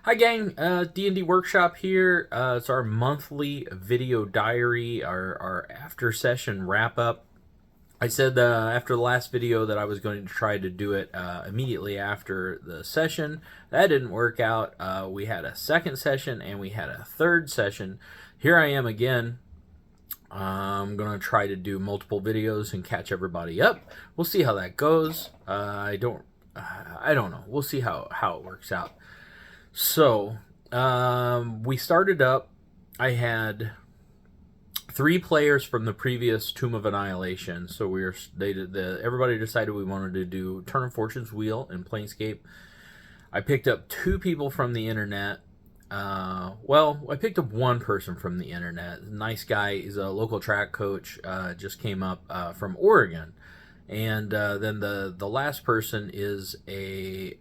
Hi gang, D&D Workshop here. It's our monthly video diary, our after session wrap up. I said after the last video that I was going to try to do it immediately after the session. That didn't work out. We had a second session and we had a third session. Here I am again. I'm going to try to do multiple videos and catch everybody up. We'll see how that goes. I don't know. We'll see how it works out. So, we started up. I had 3 players from the previous Tomb of Annihilation. So everybody decided we wanted to do Turn of Fortune's Wheel in Planescape. I picked up 2 people from the internet. I picked up 1 person from the internet. Nice guy. He's a local track coach. Just came up from Oregon. And then the last person is a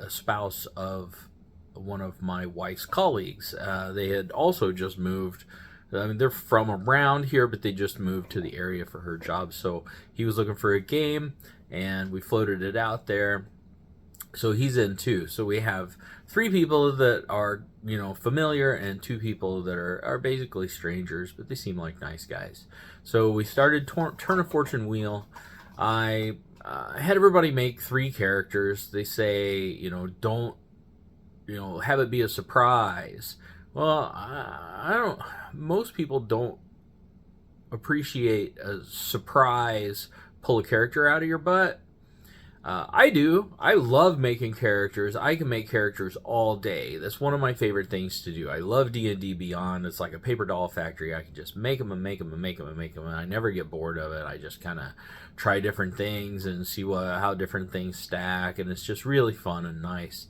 spouse of one of my wife's colleagues. They had also just moved. I mean, they're from around here, but they just moved to the area for her job. So he was looking for a game, and we floated it out there. So he's in too. So we have 3 people that are, familiar, and 2 people that are basically strangers, but they seem like nice guys. So we started Turn of Fortune Wheel. I had everybody make 3 characters. They say, don't have it be a surprise. Well, I don't. Most people don't appreciate a surprise, pull a character out of your butt. I do. I love making characters. I can make characters all day. That's one of my favorite things to do. I love D&D Beyond. It's like a paper doll factory. I can just make them and make them and make them and make them, and I never get bored of it. I just kind of try different things and see how different things stack, and it's just really fun and nice.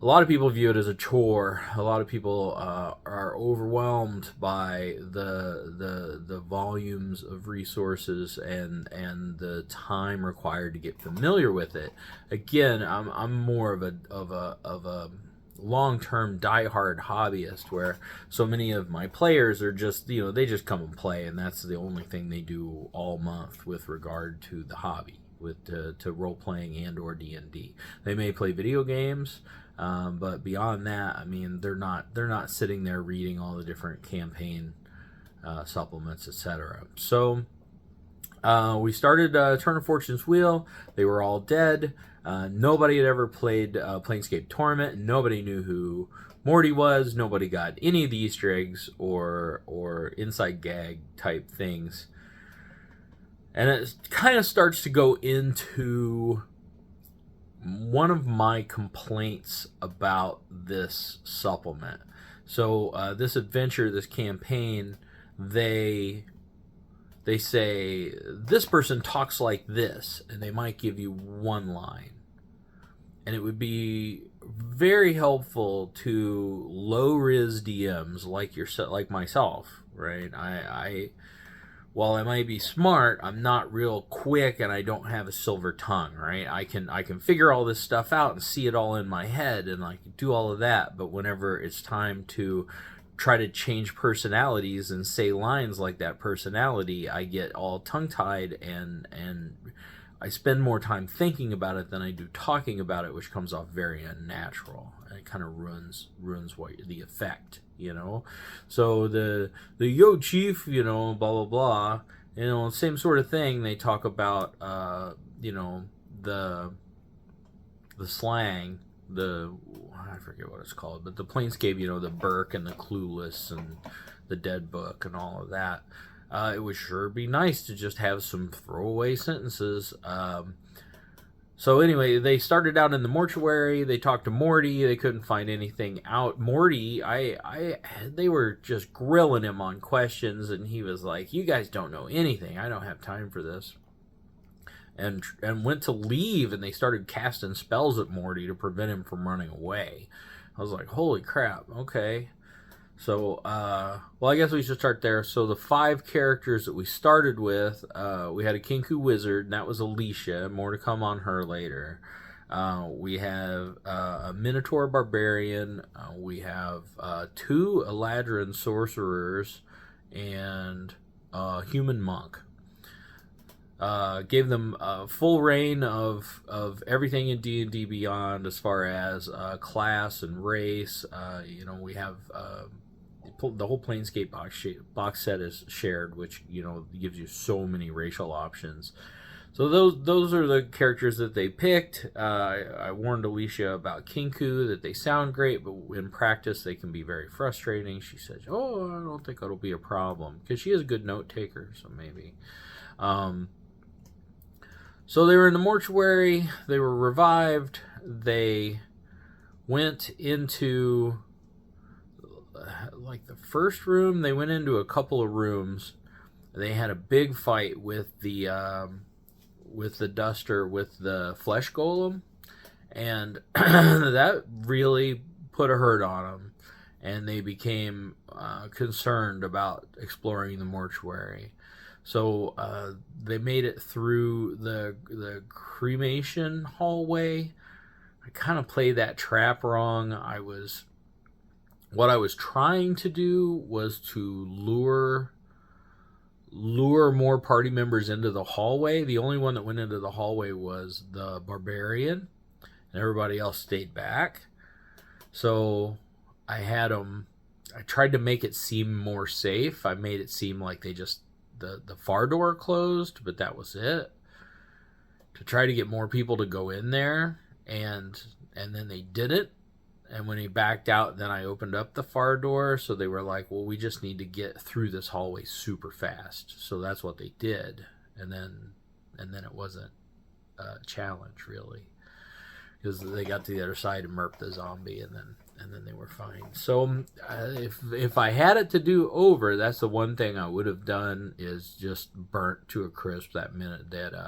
A lot of people view it as a chore. A lot of people are overwhelmed by the volumes of resources and the time required to get familiar with it. Again, I'm more of a long-term diehard hobbyist, where so many of my players are just they just come and play, and that's the only thing they do all month with regard to the hobby, to role playing and or D&D. They may play video games. But beyond that, I mean, they're not sitting there reading all the different campaign supplements, etc. So we started Turn of Fortune's Wheel. They were all dead. Nobody had ever played Planescape Torment. Nobody knew who Morty was. Nobody got any of the Easter eggs or inside gag type things. And it kind of starts to go into one of my complaints about this supplement. So this adventure, this campaign, they say this person talks like this, and they might give you 1 line. And it would be very helpful to low-ris DMs like myself, right? While I might be smart, I'm not real quick, and I don't have a silver tongue, right? I can figure all this stuff out and see it all in my head, and I can do all of that. But whenever it's time to try to change personalities and say lines like that personality, I get all tongue-tied, and I spend more time thinking about it than I do talking about it, which comes off very unnatural. And it kind of ruins the effect, So the yo chief, blah blah blah, same sort of thing. They talk about the slang, I forget what it's called, but the Planescape, the Burke and the Clueless and the Dead Book and all of that. It would sure be nice to just have some throwaway sentences. So anyway, they started out in the mortuary. They talked to Morty. They couldn't find anything out. Morty, they were just grilling him on questions, and he was like, "You guys don't know anything. I don't have time for this." And went to leave, and they started casting spells at Morty to prevent him from running away. I was like, "Holy crap! Okay." So, I guess we should start there. So the 5 characters that we started with, we had a Kinku Wizard, and that was Alicia. More to come on her later. We have a Minotaur Barbarian. We have 2 Eladrin Sorcerers and a Human Monk. Gave them full reign of everything in D&D Beyond as far as class and race. We have the whole Planescape box set is shared, which gives you so many racial options. So those are the characters that they picked. I warned Alicia about Kinku, that they sound great, but in practice they can be very frustrating. She says, "Oh, I don't think it'll be a problem," because she is a good note taker, so maybe. So they were in the mortuary. They were revived. They went into like the first room. They went into a couple of rooms. They had a big fight with the duster with the flesh golem, and that really put a hurt on them, and they became concerned about exploring the mortuary. So they made it through the cremation hallway. I kind of played that trap wrong. What I was trying to do was to lure more party members into the hallway. The only one that went into the hallway was the barbarian, and everybody else stayed back. So I tried to make it seem more safe. I made it seem like they just the far door closed, but that was it, to try to get more people to go in there, and then they didn't. And when he backed out, then I opened up the far door, so they were like, well, we just need to get through this hallway super fast. So that's what they did, and then it wasn't a challenge really, because they got to the other side and murked the zombie, and then they were fine. So if I had it to do over, that's the one thing I would have done, is just burnt to a crisp that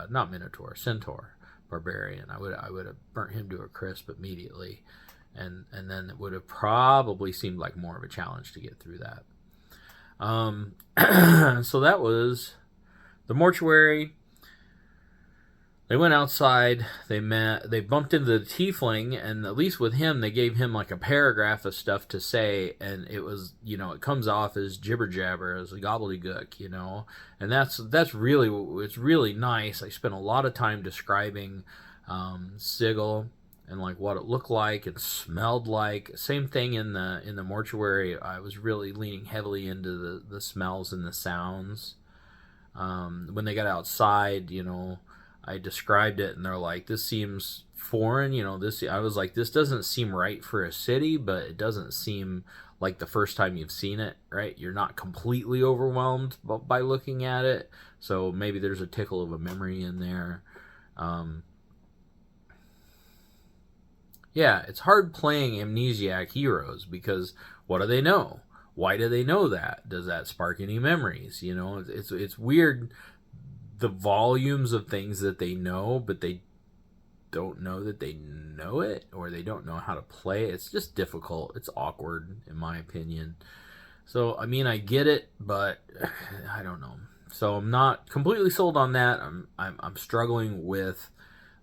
not Minotaur, Centaur barbarian. I would have burnt him to a crisp immediately, and then it would have probably seemed like more of a challenge to get through that. So that was the mortuary. They went outside, they bumped into the tiefling, and at least with him, they gave him like a paragraph of stuff to say, and it was, it comes off as jibber jabber, as a gobbledygook, and that's really, it's really nice. I spent a lot of time describing Sigil and like what it looked like and smelled like. Same thing in the mortuary. I was really leaning heavily into the smells and the sounds. When they got outside, I described it, and they're like, "This seems foreign." I was like, "This doesn't seem right for a city, but it doesn't seem like the first time you've seen it, right? You're not completely overwhelmed by looking at it, so maybe there's a tickle of a memory in there." Yeah, it's hard playing amnesiac heroes, because what do they know? Why do they know that? Does that spark any memories? It's weird, the volumes of things that they know, but they don't know that they know it, or they don't know how to play. It's just difficult. It's awkward, in my opinion. So, I mean, I get it, but I don't know. So I'm not completely sold on that. I'm struggling with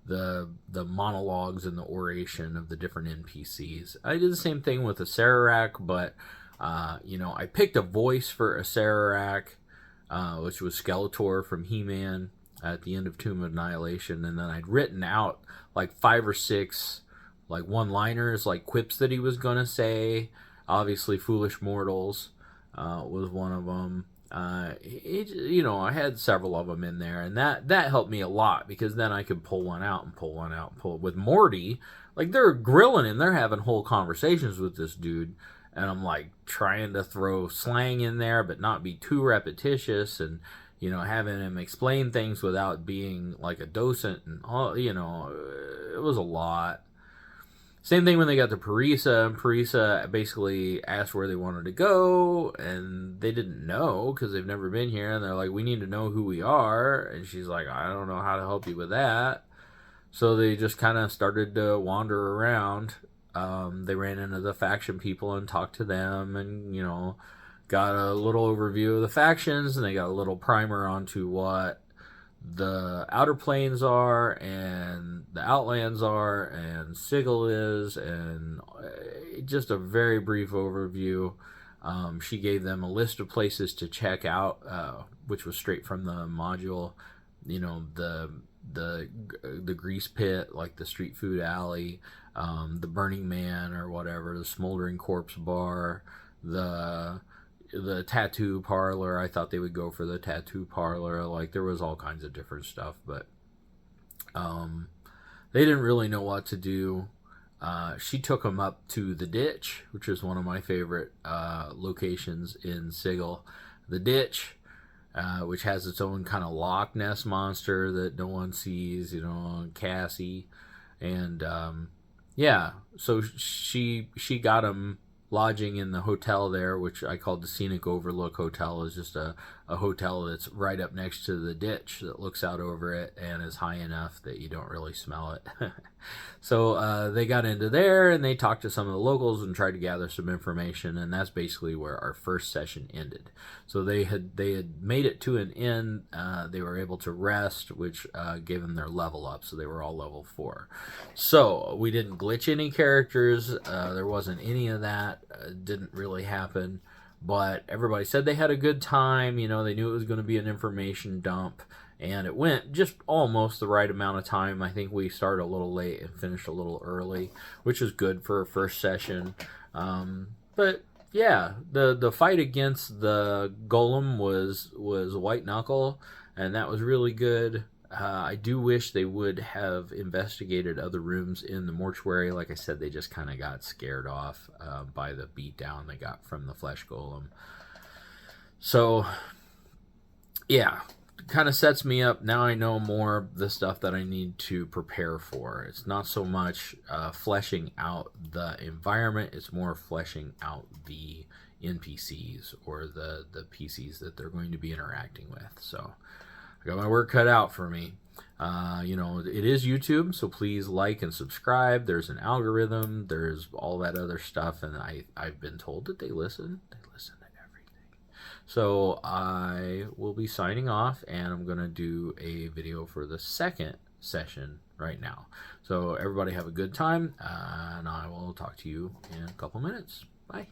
the monologues and the oration of the different NPCs. I did the same thing with Acererak, but I picked a voice for Acererak, which was Skeletor from He-Man at the end of Tomb of Annihilation, and then I'd written out like 5 or 6 like one-liners, like quips that he was gonna say. Obviously, "Foolish Mortals" was one of them. I had several of them in there, and that helped me a lot, because then I could pull one out and pull one out and pull it. With Morty, like, they're grilling him, they're having whole conversations with this dude, and I'm like trying to throw slang in there but not be too repetitious, and having him explain things without being like a docent, and all, it was a lot. Same thing when they got to Parisa. Parisa basically asked where they wanted to go, and they didn't know because they've never been here, and they're like, "We need to know who we are," and she's like, "I don't know how to help you with that." So they just kind of started to wander around. They ran into the faction people and talked to them, and got a little overview of the factions, and they got a little primer onto what the Outer Planes are, and the Outlands are, and Sigil is, and just a very brief overview. She gave them a list of places to check out, which was straight from the module. the grease pit, like the street food alley, the Burning Man or whatever, the Smoldering Corpse Bar, the tattoo parlor. I thought they would go for the tattoo parlor. Like, there was all kinds of different stuff, but they didn't really know what to do. She took them up to the Ditch, which is one of my favorite locations in Sigil. The Ditch, which has its own kind of Loch Ness monster that no one sees, Cassie. And yeah, so she got him lodging in the hotel there, which I called the Scenic Overlook Hotel. Is just a hotel that's right up next to the ditch that looks out over it and is high enough that you don't really smell it. So they got into there and they talked to some of the locals and tried to gather some information, and that's basically where our first session ended. So they had made it to an inn. They were able to rest, which gave them their level up, so they were all level 4. So we didn't glitch any characters. There wasn't any of that. Didn't really happen. But everybody said they had a good time. They knew it was going to be an information dump. And it went just almost the right amount of time. I think we started a little late and finished a little early, which is good for a first session. But yeah, the fight against the golem was white knuckle, and that was really good. I do wish they would have investigated other rooms in the mortuary. Like I said, they just kind of got scared off by the beatdown they got from the flesh golem. So yeah, kind of sets me up. Now I know more of the stuff that I need to prepare for. It's not so much fleshing out the environment, it's more fleshing out the NPCs or the PCs that they're going to be interacting with. So I got my work cut out for me. It is YouTube, so please like and subscribe. There's an algorithm, there's all that other stuff, and I've been told that they listen to everything. So I will be signing off, and I'm going to do a video for the second session right now. So everybody have a good time, and I will talk to you in a couple minutes. Bye.